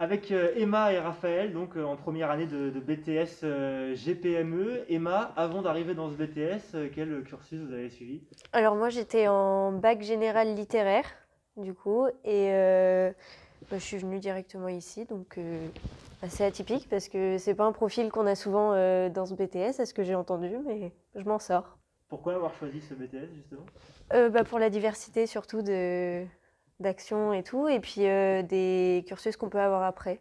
Avec Emma et Raphaël, donc en première année de BTS GPME. Emma, avant d'arriver dans ce BTS, quel cursus vous avez suivi? Alors moi j'étais en bac général littéraire du coup et je suis venue directement ici donc assez atypique parce que c'est pas un profil qu'on a souvent dans ce BTS, à ce que j'ai entendu, mais je m'en sors. Pourquoi avoir choisi ce BTS justement? Pour la diversité surtout d'actions et tout et puis des cursus qu'on peut avoir après.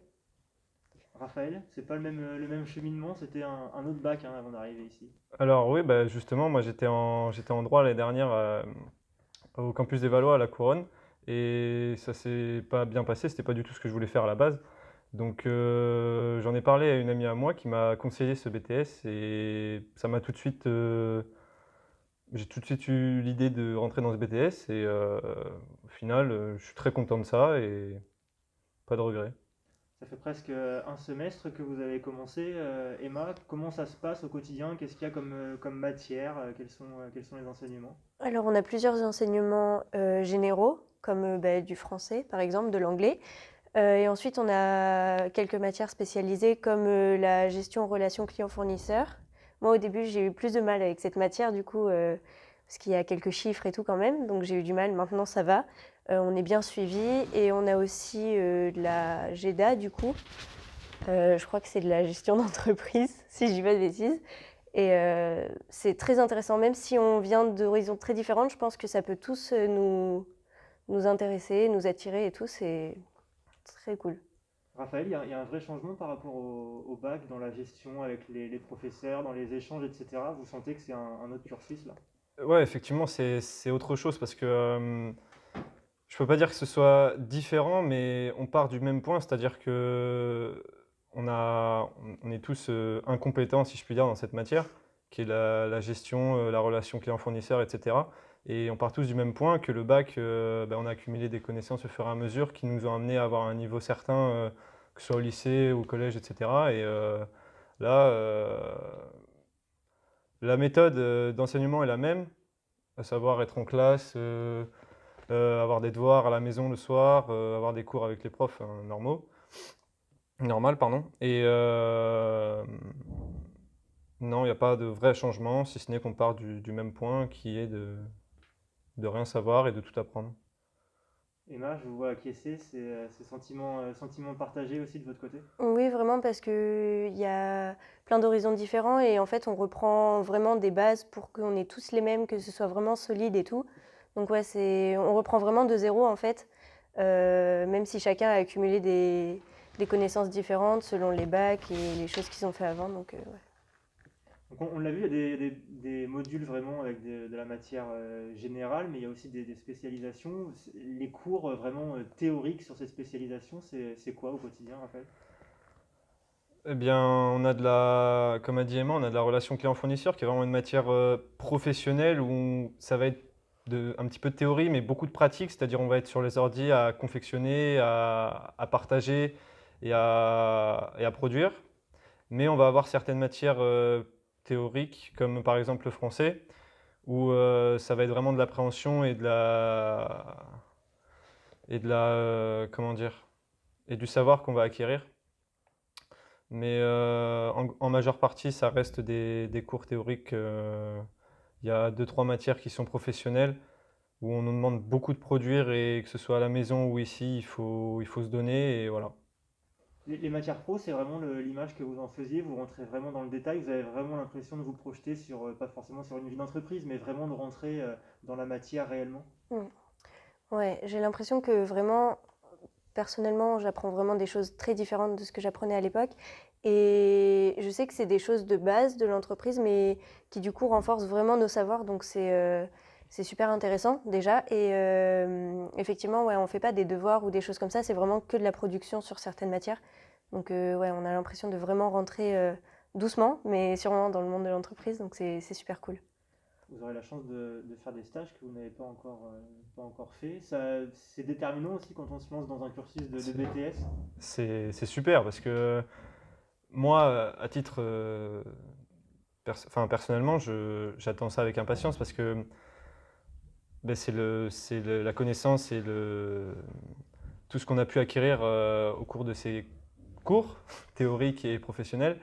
Raphaël, c'est pas le même cheminement, c'était un autre bac hein, avant d'arriver ici. Alors oui, bah, justement, moi j'étais en droit l'année dernière au campus des Valois à La Couronne et ça s'est pas bien passé, c'était pas du tout ce que je voulais faire à la base. Donc j'en ai parlé à une amie à moi qui m'a conseillé ce BTS et ça m'a tout de suite, j'ai tout de suite eu l'idée de rentrer dans ce BTS et au final je suis très content de ça et pas de regrets. Ça fait presque un semestre que vous avez commencé. Emma, comment ça se passe au quotidien? Qu'est-ce qu'il y a comme matière? Quels sont les enseignements? Alors on a plusieurs enseignements généraux comme du français par exemple, de l'anglais. Et ensuite, on a quelques matières spécialisées comme la gestion relation client-fournisseur. Moi, au début, j'ai eu plus de mal avec cette matière, du coup, parce qu'il y a quelques chiffres et tout quand même, donc j'ai eu du mal. Maintenant, ça va. On est bien suivi et on a aussi de la GEDA, du coup. Je crois que c'est de la gestion d'entreprise, si je dis pas de bêtises. Et c'est très intéressant, même si on vient d'horizons très différentes, je pense que ça peut tous nous intéresser, nous attirer et tout. C'est très cool. Raphaël, il y a un vrai changement par rapport au bac dans la gestion avec les professeurs, dans les échanges, etc. Vous sentez que c'est un autre cursus là? Ouais, effectivement, c'est autre chose parce que je peux pas dire que ce soit différent, mais on part du même point, c'est-à-dire que on est tous incompétents, si je puis dire, dans cette matière, qui est la gestion, la relation client-fournisseur, etc. Et on part tous du même point que le bac, bah, on a accumulé des connaissances au fur et à mesure qui nous ont amené à avoir un niveau certain, que ce soit au lycée, au collège, etc. Et là, la méthode d'enseignement est la même, à savoir être en classe, avoir des devoirs à la maison le soir, avoir des cours avec les profs normal, pardon. Et non, il n'y a pas de vrai changement, si ce n'est qu'on part du même point qui est de rien savoir et de tout apprendre. Emma, je vous vois acquiescer, c'est sentiment partagé aussi de votre côté? Oui, vraiment, parce qu'il y a plein d'horizons différents et en fait, on reprend vraiment des bases pour qu'on ait tous les mêmes, que ce soit vraiment solide et tout. Donc ouais, on reprend vraiment de zéro en fait, même si chacun a accumulé des connaissances différentes selon les bacs et les choses qu'ils ont fait avant. Donc ouais. Donc on l'a vu, il y a des modules vraiment avec de la matière générale, mais il y a aussi des spécialisations. Les cours vraiment théoriques sur ces spécialisations, c'est quoi au quotidien, Raphaël? Eh bien, comme a dit Emma, on a de la relation client-fournisseur qui est vraiment une matière professionnelle où ça va être un petit peu de théorie, mais beaucoup de pratique, c'est-à-dire on va être sur les ordi à confectionner, à partager et à produire. Mais on va avoir certaines matières théoriques, comme par exemple le français, où ça va être vraiment de l'appréhension et comment dire, et du savoir qu'on va acquérir. Mais en majeure partie, ça reste des cours théoriques. Il y a deux, trois matières qui sont professionnelles, où on nous demande beaucoup de produire et que ce soit à la maison ou ici, il faut se donner et voilà. Les matières pro, c'est vraiment l'image que vous en faisiez, vous rentrez vraiment dans le détail, vous avez vraiment l'impression de vous projeter sur, pas forcément sur une vie d'entreprise, mais vraiment de rentrer dans la matière réellement. Mm. Ouais, j'ai l'impression que vraiment, personnellement, j'apprends vraiment des choses très différentes de ce que j'apprenais à l'époque. Et je sais que c'est des choses de base de l'entreprise, mais qui du coup renforcent vraiment nos savoirs. Donc c'est super intéressant déjà. Et effectivement, ouais, on ne fait pas des devoirs ou des choses comme ça. C'est vraiment que de la production sur certaines matières. Donc ouais, on a l'impression de vraiment rentrer doucement, mais sûrement dans le monde de l'entreprise. Donc c'est super cool. Vous aurez la chance de faire des stages que vous n'avez pas encore fait. C'est déterminant aussi quand on se lance dans un cursus de C'est BTS. c'est super parce que moi, à titre personnellement, j'attends ça avec impatience parce que ben, la connaissance et tout ce qu'on a pu acquérir au cours de ces cours théoriques et professionnels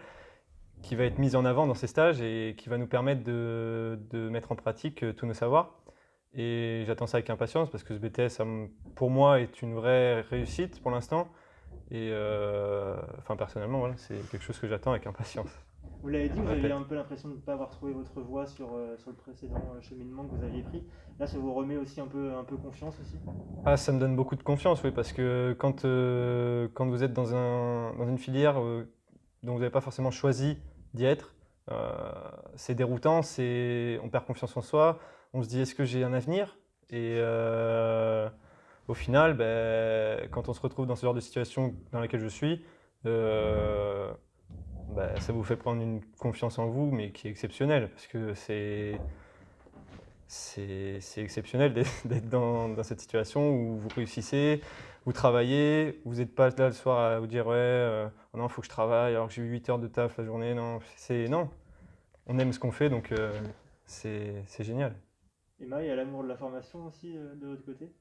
qui va être mis en avant dans ces stages et qui va nous permettre de mettre en pratique tous nos savoirs. Et j'attends ça avec impatience parce que ce BTS, pour moi, est une vraie réussite pour l'instant. Et enfin, personnellement, voilà, c'est quelque chose que j'attends avec impatience. Vous l'avez dit, vous Répète. aviez un peu l'impression de ne pas avoir trouvé votre voie sur le précédent cheminement que vous aviez pris. Là, ça vous remet aussi un peu confiance aussi? Ah, ça me donne beaucoup de confiance, oui, parce que quand vous êtes dans une filière dont vous n'avez pas forcément choisi d'y être, c'est déroutant, on perd confiance en soi, on se dit est-ce que j'ai un avenir? Et au final, ben, quand on se retrouve dans ce genre de situation dans laquelle je suis, ben, ça vous fait prendre une confiance en vous, mais qui est exceptionnelle, parce que c'est exceptionnel d'être dans cette situation où vous réussissez, vous travaillez, vous n'êtes pas là le soir à vous dire ouais, oh non, il faut que je travaille alors que j'ai eu 8 heures de taf la journée. Non, on aime ce qu'on fait donc c'est génial. Emma, il y a l'amour de la formation aussi de votre côté?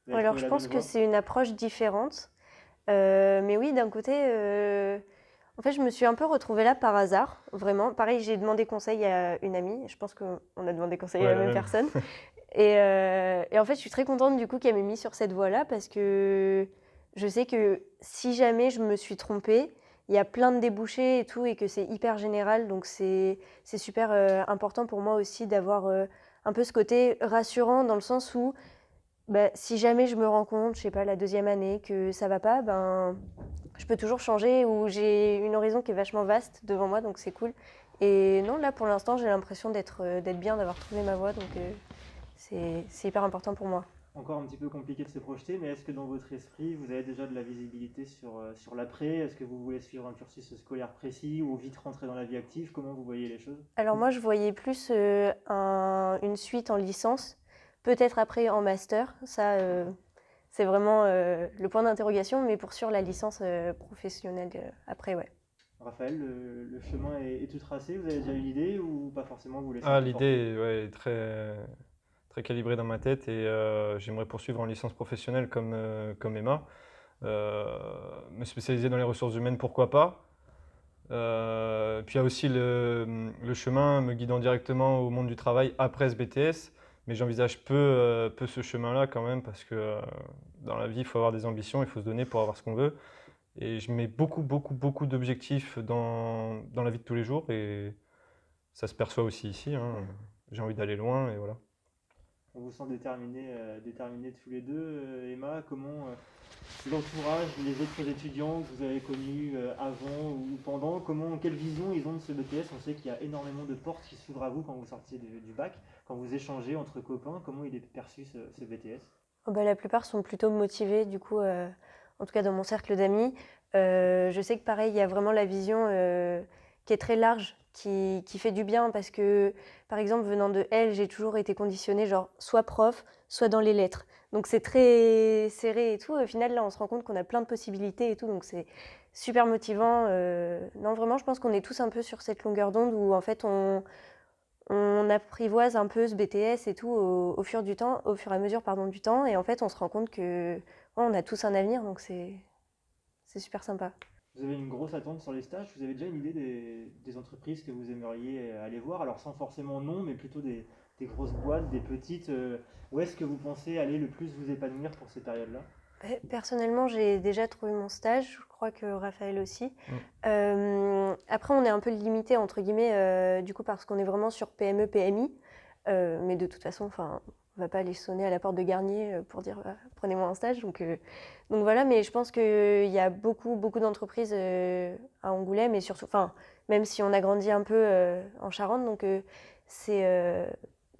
Vous avez Alors, trouvé je la pense bonne que voie? c'est une approche différente. Mais oui, d'un côté, en fait, je me suis un peu retrouvée là par hasard, vraiment. Pareil, j'ai demandé conseil à une amie. Je pense qu'on a demandé conseil à Ouais, la la même même. personne. Et en fait, je suis très contente du coup qu'elle m'ait mis sur cette voie-là parce que je sais que si jamais je me suis trompée, il y a plein de débouchés et tout et que c'est hyper général. Donc c'est super important pour moi aussi d'avoir un peu ce côté rassurant dans le sens où bah, si jamais je me rends compte, je sais pas, la deuxième année que ça va pas, ben je peux toujours changer ou j'ai une horizon qui est vachement vaste devant moi, donc c'est cool. Et non, là pour l'instant, j'ai l'impression d'être bien, d'avoir trouvé ma voie, donc c'est hyper important pour moi. Encore un petit peu compliqué de se projeter, mais est-ce que dans votre esprit, vous avez déjà de la visibilité sur l'après? Est-ce que vous voulez suivre un cursus scolaire précis ou vite rentrer dans la vie active? Comment vous voyez les choses? Alors moi, je voyais plus une suite en licence, peut-être après en master. Ça, c'est vraiment le point d'interrogation, mais pour sûr, la licence professionnelle après, ouais. Raphaël, le chemin est tout tracé, vous avez déjà une idée ou pas forcément, vous laissez un Ah, peu porter? l'idée ouais, est très calibrée dans ma tête et j'aimerais poursuivre en licence professionnelle comme Emma. Euh, Me spécialiser dans les ressources humaines, pourquoi pas. Puis il y a aussi le chemin me guidant directement au monde du travail après ce BTS, mais j'envisage peu ce chemin-là quand même parce que dans la vie, il faut avoir des ambitions, il faut se donner pour avoir ce qu'on veut. Et je mets beaucoup d'objectifs dans la vie de tous les jours et ça se perçoit aussi ici, hein. J'ai envie d'aller loin et voilà. On vous sent déterminés tous les deux. Emma, comment l'entourage, les autres étudiants que vous avez connus avant ou pendant, quelle vision ils ont de ce BTS? On sait qu'il y a énormément de portes qui s'ouvrent à vous quand vous sortiez du bac, quand vous échangez entre copains. Comment il est perçu ce BTS? Oh bah, la plupart sont plutôt motivés, du coup, en tout cas dans mon cercle d'amis. Je sais que pareil, il y a vraiment la vision qui est très large, qui fait du bien parce que, par exemple, venant de elle, j'ai toujours été conditionnée, genre, soit prof, soit dans les lettres. Donc c'est très serré et tout. Au final, là, on se rend compte qu'on a plein de possibilités et tout, donc c'est super motivant. Non, vraiment, je pense qu'on est tous un peu sur cette longueur d'onde où, en fait, on apprivoise un peu ce BTS et tout au fur et à mesure pardon, du temps. Et en fait, on se rend compte que ouais, on a tous un avenir, donc c'est super sympa. Vous avez une grosse attente sur les stages. Vous avez déjà une idée des entreprises que vous aimeriez aller voir? Alors sans forcément nom, mais plutôt des grosses boîtes, des petites. Où est-ce que vous pensez aller le plus vous épanouir pour ces périodes-là? Personnellement, j'ai déjà trouvé mon stage, je crois que Raphaël aussi. Mm. Après, on est un peu limité, entre guillemets, du coup, parce qu'on est vraiment sur PME, PMI. Mais de toute façon, enfin, on va pas aller sonner à la porte de Garnier pour dire prenez-moi un stage. Donc voilà, mais je pense qu'il y a beaucoup d'entreprises à Angoulême et surtout, enfin, même si on a grandi un peu en Charente, donc c'est euh,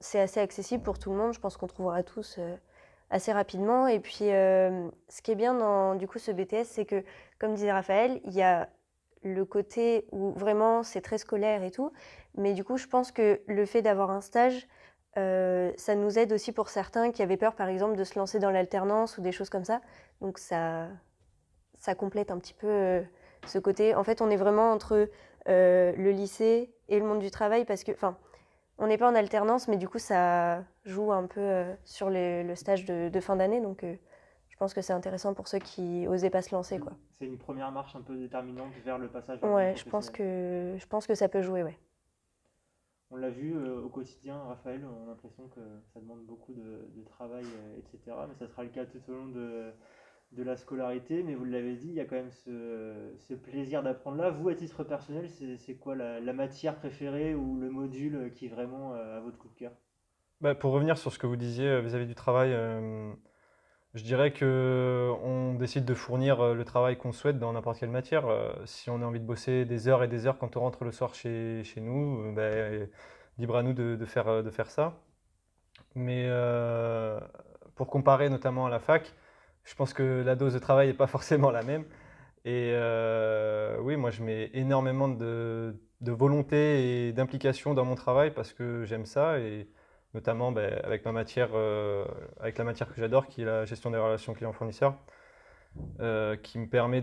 c'est assez accessible pour tout le monde. Je pense qu'on trouvera tous assez rapidement. Et puis, ce qui est bien dans du coup ce BTS, c'est que, comme disait Raphaël, il y a le côté où vraiment c'est très scolaire et tout, mais du coup, je pense que le fait d'avoir un stage, ça nous aide aussi pour certains qui avaient peur, par exemple, de se lancer dans l'alternance ou des choses comme ça. Donc ça complète un petit peu ce côté. En fait, on est vraiment entre le lycée et le monde du travail parce que, enfin, on n'est pas en alternance, mais du coup, ça joue un peu sur le stage de fin d'année. Donc, je pense que c'est intéressant pour ceux qui n'osaient pas se lancer, quoi. C'est une première marche un peu déterminante vers le passage vers le Ouais, monde professionnel. je pense que ça peut jouer, ouais. On l'a vu au quotidien, Raphaël, on a l'impression que ça demande beaucoup de travail, etc. Mais ça sera le cas tout au long de la scolarité. Mais vous l'avez dit, il y a quand même ce plaisir d'apprendre là. Vous, à titre personnel, c'est quoi la matière préférée ou le module qui est vraiment à votre coup de cœur? Bah, pour revenir sur ce que vous disiez vis-à-vis du travail, je dirais que on décide de fournir le travail qu'on souhaite dans n'importe quelle matière. Si on a envie de bosser des heures et des heures quand on rentre le soir chez nous, ben, libre à nous de faire ça. Mais pour comparer notamment à la fac, je pense que la dose de travail n'est pas forcément la même. Et oui, moi je mets énormément de volonté et d'implication dans mon travail parce que j'aime ça et notamment ben, avec avec la matière que j'adore qui est la gestion des relations clients-fournisseurs, qui me permet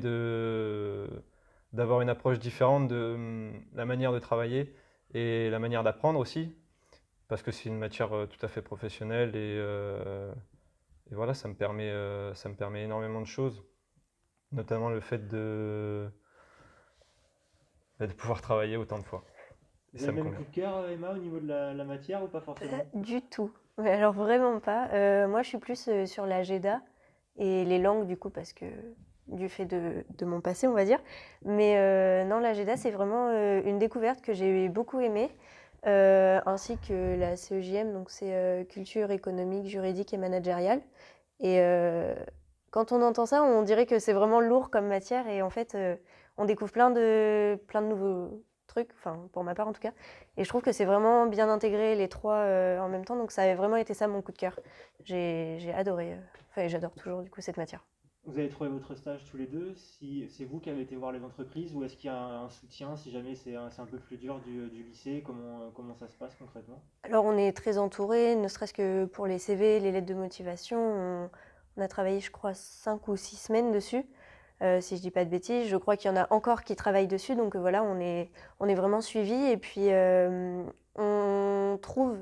d'avoir une approche différente de la manière de travailler et la manière d'apprendre aussi parce que c'est une matière tout à fait professionnelle et voilà, ça me permet énormément de choses, notamment le fait de pouvoir travailler autant de fois. Et Vous avez ça le me même convient. coup de cœur, Emma, au niveau de la matière ou pas Pas forcément? du tout. Mais alors vraiment pas. Moi, je suis plus sur la GEDA et les langues, du coup, parce que du fait de mon passé, on va dire. Mais non, la GEDA, c'est vraiment une découverte que j'ai beaucoup aimée, ainsi que la CEJM, donc c'est culture économique, juridique et managériale. Et quand on entend ça, on dirait que c'est vraiment lourd comme matière, et en fait, on découvre plein de nouveaux trucs, enfin pour ma part en tout cas. Et je trouve que c'est vraiment bien intégré les trois en même temps, donc ça avait vraiment été ça mon coup de cœur. J'ai adoré, enfin et j'adore toujours du coup cette matière. Vous avez trouvé votre stage tous les deux. Si c'est vous qui avez été voir les entreprises ou est-ce qu'il y a un soutien si jamais c'est un peu plus dur du lycée? Comment ça se passe concrètement? Alors on est très entouré, ne serait-ce que pour les CV, les lettres de motivation, on a travaillé je crois 5 ou 6 semaines dessus. Si je dis pas de bêtises, je crois qu'il y en a encore qui travaillent dessus, donc voilà, on est vraiment suivi et puis on trouve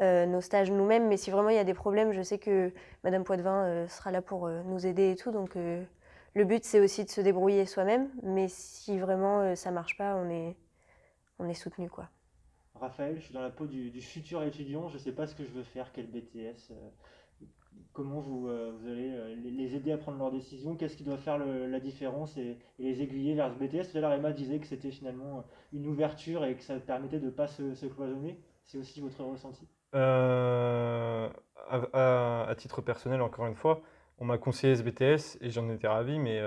nos stages nous-mêmes, mais si vraiment il y a des problèmes, je sais que Madame Poitvin sera là pour nous aider et tout, donc le but c'est aussi de se débrouiller soi-même, mais si vraiment ça marche pas, on est soutenu quoi. Raphaël, je suis dans la peau du futur étudiant, je ne sais pas ce que je veux faire, quel BTS. Comment vous allez les aider à prendre leurs décisions? Qu'est-ce qui doit faire la différence et les aiguiller vers ce BTS? Tout à l'heure, Emma disait que c'était finalement une ouverture et que ça permettait de ne pas se cloisonner. C'est aussi votre ressenti? Euh, à titre personnel, encore une fois, on m'a conseillé ce BTS et j'en étais ravi, mais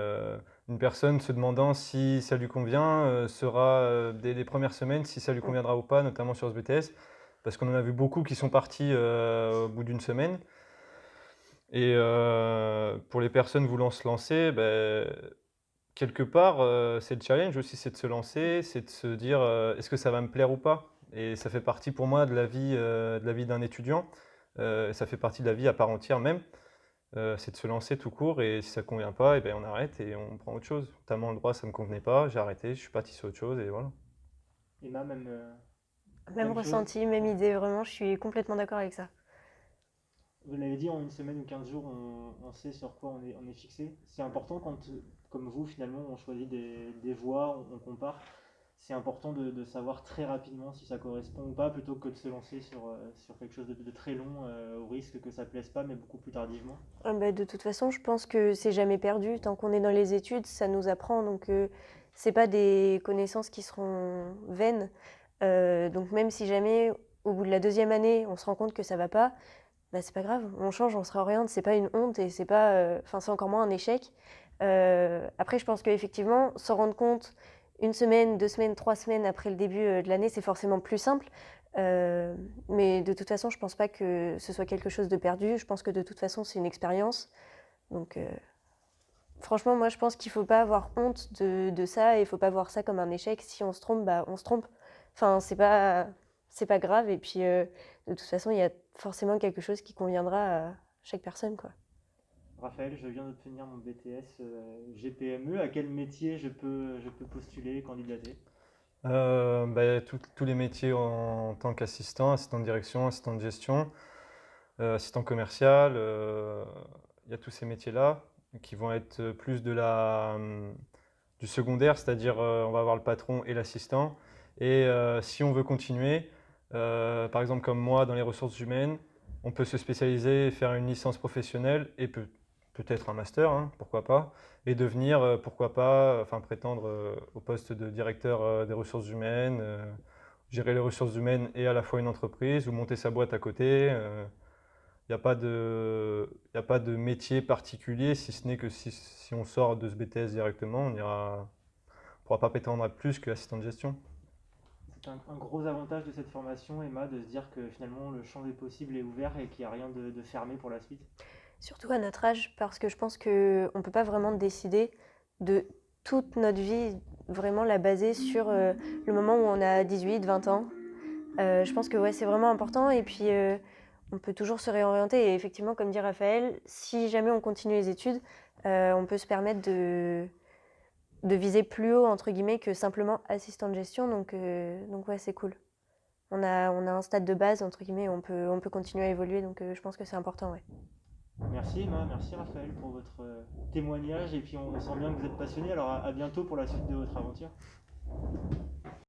une personne se demandant si ça lui convient sera dès les premières semaines si ça lui Mm. conviendra ou pas, notamment sur ce BTS, parce qu'on en a vu beaucoup qui sont partis au bout d'une semaine. Et pour les personnes voulant se lancer, ben, quelque part, c'est le challenge aussi, c'est de se lancer, c'est de se dire est-ce que ça va me plaire ou pas? Et ça fait partie pour moi de la vie d'un étudiant. Ça fait partie de la vie à part entière même. C'est de se lancer tout court et si ça ne convient pas, et ben, on arrête et on prend autre chose. Notamment le droit, ça ne me convenait pas, j'ai arrêté, je suis parti sur autre chose et voilà. Emma, Même même chose? ressenti, même idée, vraiment, je suis complètement d'accord avec ça. Vous l'avez dit, en une semaine ou 15 jours, on sait sur quoi on est fixé. C'est important quand, comme vous, finalement, on choisit des voies, on compare. C'est important de savoir très rapidement si ça correspond ou pas, plutôt que de se lancer sur quelque chose de très long, au risque que ça plaise pas, mais beaucoup plus tardivement. Ah bah, de toute façon, je pense que c'est jamais perdu. Tant qu'on est dans les études, ça nous apprend. Donc, c'est pas des connaissances qui seront vaines. Donc, même si jamais, au bout de la deuxième année, on se rend compte que ça va pas, bah, c'est pas grave. On change, on se réoriente. C'est pas une honte et c'est pas, enfin, c'est encore moins un échec. Après, je pense qu'effectivement, s'en rendre compte une semaine, 2 semaines, 3 semaines après le début de l'année, c'est forcément plus simple. Euh, mais de toute façon, je pense pas que ce soit quelque chose de perdu. Je pense que de toute façon, c'est une expérience. Donc, franchement, moi, je pense qu'il faut pas avoir honte de ça et il faut pas voir ça comme un échec. Si on se trompe, bah, on se trompe. Enfin, c'est pas grave. Et puis, de toute façon, il y a forcément quelque chose qui conviendra à chaque personne, quoi. Raphaël, je viens d'obtenir mon BTS GPME. À quel métier je peux postuler, candidater? Bah, tous les métiers en tant qu'assistant, assistant de direction, assistant de gestion, assistant commercial, il y a tous ces métiers-là qui vont être plus du secondaire, c'est-à-dire on va avoir le patron et l'assistant. Et si on veut continuer, par exemple comme moi dans les ressources humaines, on peut se spécialiser, faire une licence professionnelle et peut-être un master, hein, pourquoi pas, et devenir, pourquoi pas, enfin prétendre au poste de directeur des ressources humaines, gérer les ressources humaines et à la fois une entreprise ou monter sa boîte à côté. Il n'y a y a pas de métier particulier, si ce n'est que si on sort de ce BTS directement, on pourra pas prétendre à plus que assistant de gestion. C'est un gros avantage de cette formation, Emma, de se dire que finalement le champ des possibles est ouvert et qu'il n'y a rien de fermé pour la suite. Surtout à notre âge, parce que je pense qu'on ne peut pas vraiment décider de toute notre vie, vraiment la baser sur le moment où on a 18, 20 ans. Je pense que ouais, c'est vraiment important et puis on peut toujours se réorienter. Et effectivement, comme dit Raphaël, si jamais on continue les études, on peut se permettre de viser plus haut, entre guillemets, que simplement assistant de gestion. Donc ouais, c'est cool. On a un stade de base, entre guillemets, on peut continuer à évoluer. Donc je pense que c'est important, ouais. Merci Emma, merci Raphaël pour votre témoignage et puis on sent bien que vous êtes passionnés. Alors à bientôt pour la suite de votre aventure.